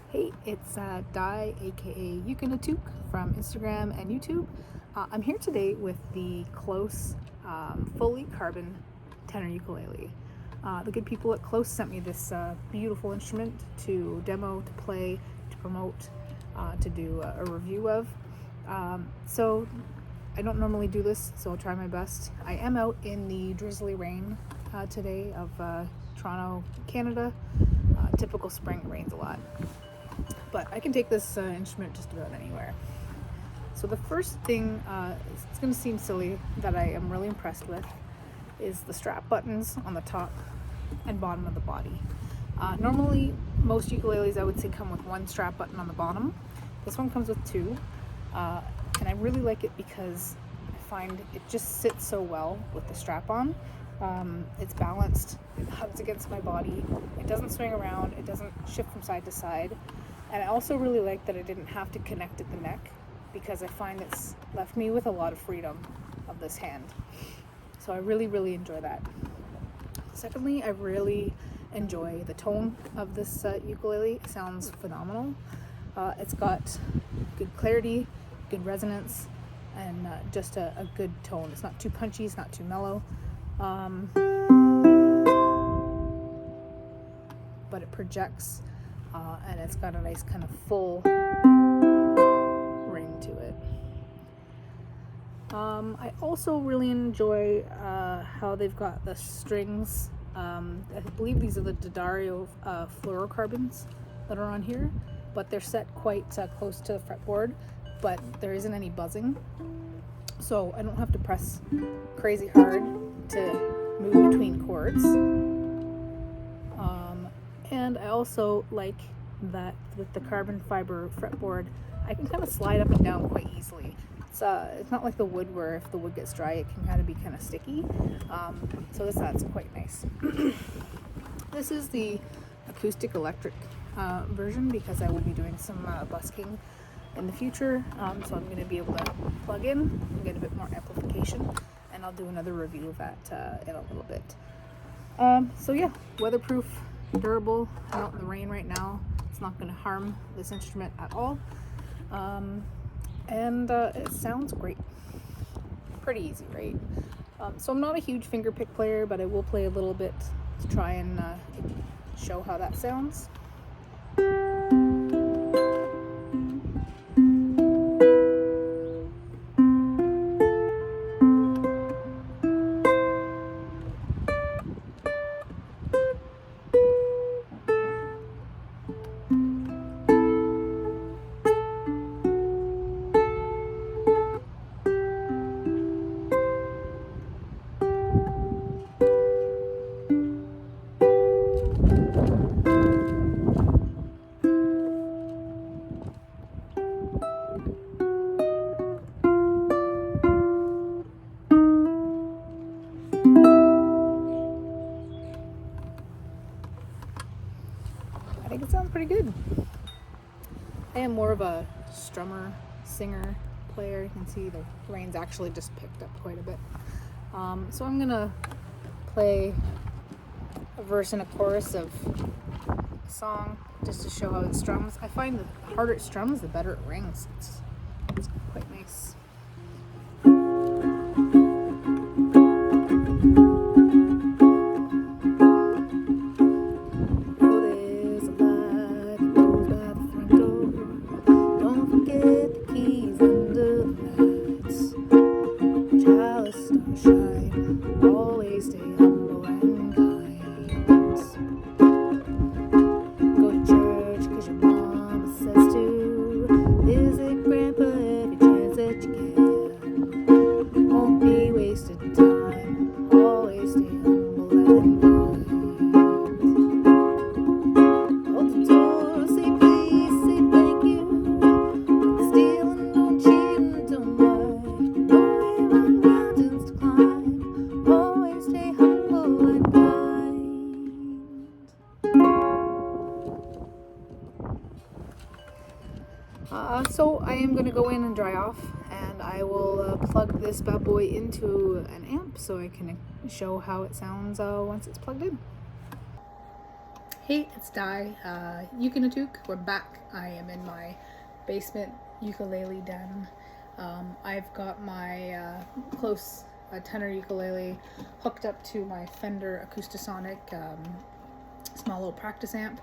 Hey, it's Di, aka Ukulele from Instagram and YouTube. I'm here today with the Klōs fully carbon tenor ukulele. The good people at Klōs sent me this beautiful instrument to demo, to play, to promote, to do a review of. So I don't normally do this, so I'll try my best. I am out in the drizzly rain today of Toronto, Canada. Typical spring, it rains a lot. But I can take this instrument just about anywhere. So the first thing, it's going to seem silly, that I am really impressed with is the strap buttons on the top and bottom of the body. Normally, most ukuleles I would say come with one strap button on the bottom. This one comes with two, and I really like it because I find it just sits so well with the strap on. It's balanced, it hugs against my body, it doesn't swing around, it doesn't shift from side to side. And I also really like that I didn't have to connect at the neck, because I find it's left me with a lot of freedom of this hand. So I really enjoy that. Secondly, I really enjoy the tone of this ukulele. It sounds phenomenal. It's got good clarity, good resonance, and just a good tone. It's not too punchy, it's not too mellow. But it projects, and it's got a nice kind of full ring to it. I also really enjoy how they've got the strings. I believe these are the D'Addario fluorocarbons that are on here, but they're set quite close to the fretboard, but there isn't any buzzing, so I don't have to press crazy hard to move between chords. And I also like that with the carbon fiber fretboard, I can kind of slide up and down quite easily. It's not like the wood, where if the wood gets dry, it can kind of be kind of sticky. So that's quite nice. This is the Acoustic-Electric version, because I will be doing some busking in the future. So I'm going to be able to plug in and get a bit more amplification, and I'll do another review of that in a little bit. So yeah, weatherproof, durable. I'm out in the rain right now. It's not going to harm this instrument at all. And it sounds great. Pretty easy, right? So I'm not a huge fingerpick player, but I will play a little bit to try and show how that sounds. I think it sounds pretty good. I am more of a strummer, singer, player. You can see the rain's actually just picked up quite a bit. So I'm gonna play a verse and a chorus of a song just to show how it strums. I find the harder it strums, the better it rings. It's quite nice. Always stay humble and kind. Go to church 'cause your mama says to. Visit grandpa every chance that you can. Won't be wasted time. Always stay humble and kind. Hold the door, say please, say thank you. Don't steal and don't cheat and don't lie. Know you have mountains to climb. Always stay humble and kind. So I am going to go in and dry off, and I will plug this bad boy into an amp so I can show how it sounds once it's plugged in. Hey, it's Di, ukulele. We're back. I am in my basement ukulele den. I've got my Klōs tenor ukulele hooked up to my Fender Acoustic-Sonic small little practice amp.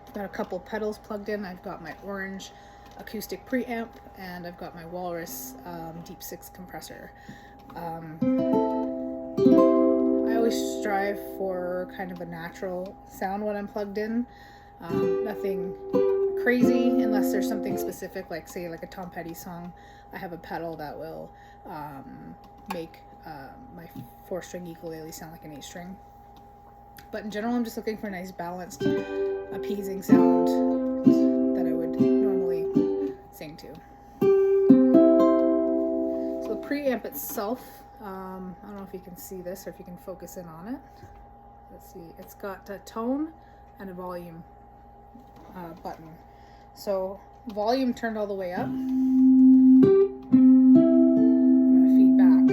I've got a couple pedals plugged in. I've got my orange acoustic preamp, and I've got my Walrus Deep 6 compressor. I always strive for kind of a natural sound when I'm plugged in. Nothing crazy unless there's something specific, like say like a Tom Petty song. I have a pedal that will make my 4-string ukulele sound like an 8-string. But in general, I'm just looking for a nice balanced, appeasing sound that I would normally sing to. So the preamp itself, I don't know if you can see this or if you can focus in on it. Let's see, it's got a tone and a volume button. So volume turned all the way up. I'm going to feed back.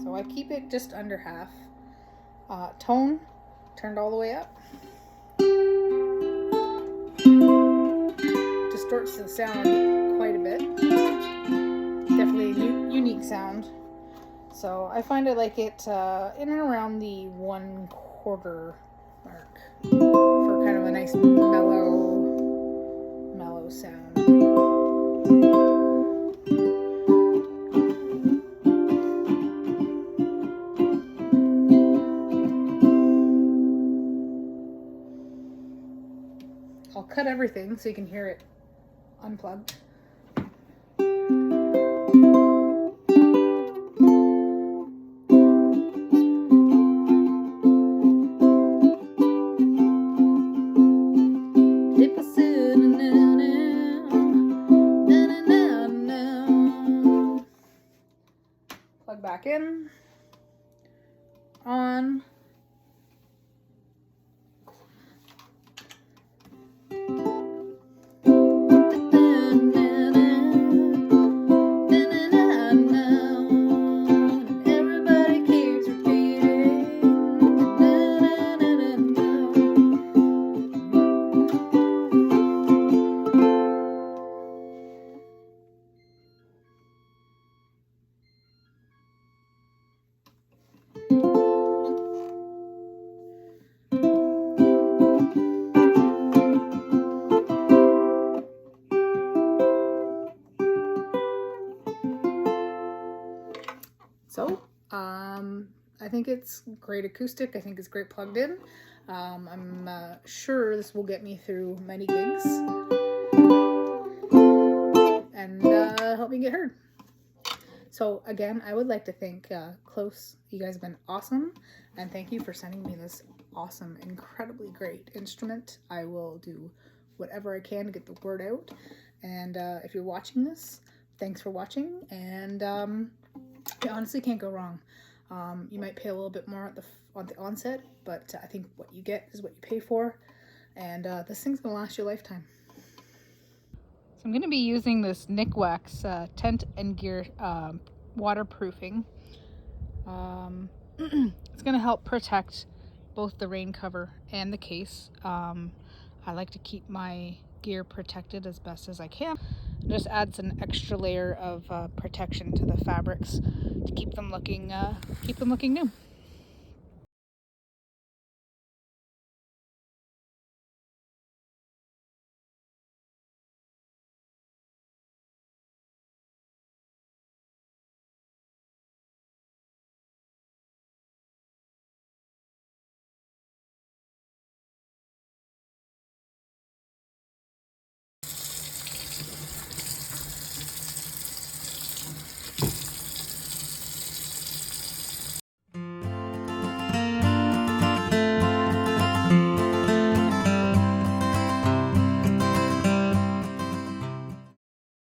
So I keep it just under half. Tone turned all the way up. Distorts the sound quite a bit. Definitely a unique sound. So I find I like it in and around the 1/4 mark for kind of a nice mellow sound. I'll cut everything so you can hear it unplugged. Plug back in, on. So, I think it's great acoustic. I think it's great plugged in. I'm sure this will get me through many gigs and help me get heard. So again, I would like to thank Klōs. You guys have been awesome, and thank you for sending me this awesome, incredibly great instrument. I will do whatever I can to get the word out. And if you're watching this, thanks for watching, and you honestly can't go wrong. You might pay a little bit more at the onset, but I think what you get is what you pay for, and this thing's gonna last you a lifetime. So I'm going to be using this Nick Wax tent and gear waterproofing. It's going to help protect both the rain cover and the case. I like to keep my gear protected as best as I can. It just adds an extra layer of protection to the fabrics to keep them looking new.